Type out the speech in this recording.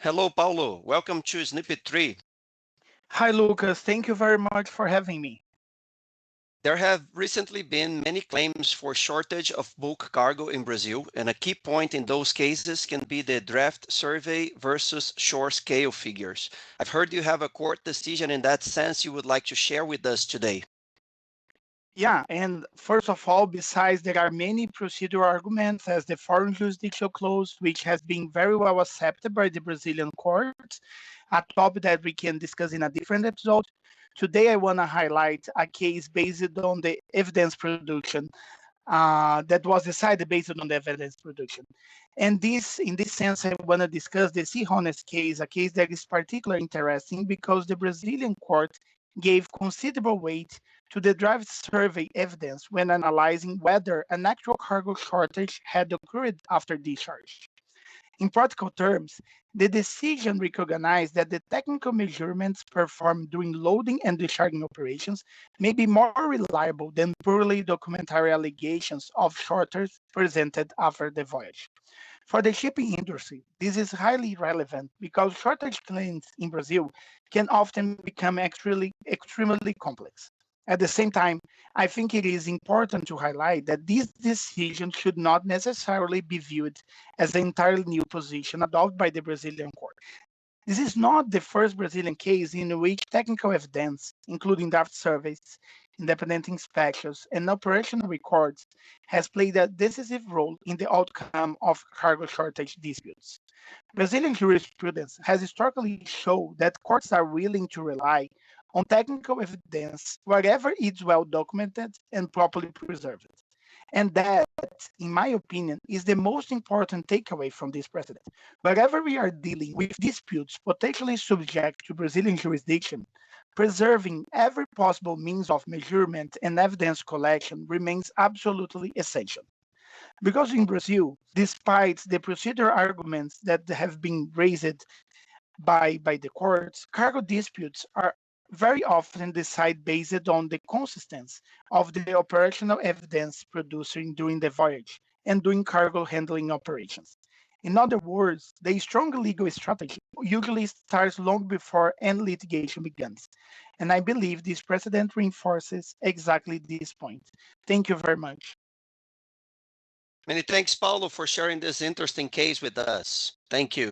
Hello, Paulo. Welcome to Snippet 3. Hi, Lucas. Thank you very much for having me. There have recently been many claims for shortage of bulk cargo in Brazil, and a key point in those cases can be the draft survey versus shore scale figures. I've heard you have a court decision in that sense you would like to share with us today. Yeah, and first of all, besides there are many procedural arguments as the foreign jurisdiction clause, which has been very well accepted by the Brazilian courts, a topic that we can discuss in a different episode. Today, I want to highlight a case based on the evidence production that was decided based on the evidence production. And in this sense, I want to discuss the Honest case, a case that is particularly interesting because the Brazilian court gave considerable weight to the draft survey evidence when analyzing whether an actual cargo shortage had occurred after discharge. In practical terms, the decision recognized that the technical measurements performed during loading and discharging operations may be more reliable than poorly documentary allegations of shortages presented after the voyage. For the shipping industry, this is highly relevant because shortage claims in Brazil can often become extremely complex. At the same time, I think it is important to highlight that this decision should not necessarily be viewed as an entirely new position adopted by the Brazilian court. This is not the first Brazilian case in which technical evidence, including draft surveys, independent inspections, and operational records, has played a decisive role in the outcome of cargo shortage disputes. Brazilian jurisprudence has historically shown that courts are willing to rely on technical evidence wherever it's well documented and properly preserved. And that, in my opinion, is the most important takeaway from this precedent. Wherever we are dealing with disputes potentially subject to Brazilian jurisdiction, preserving every possible means of measurement and evidence collection remains absolutely essential. Because in Brazil, despite the procedural arguments that have been raised by the courts, cargo disputes are very often decided based on the consistency of the operational evidence produced during the voyage and during cargo handling operations. In other words, the strong legal strategy usually starts long before any litigation begins. And I believe this precedent reinforces exactly this point. Thank you very much. Many thanks, Paulo, for sharing this interesting case with us. Thank you.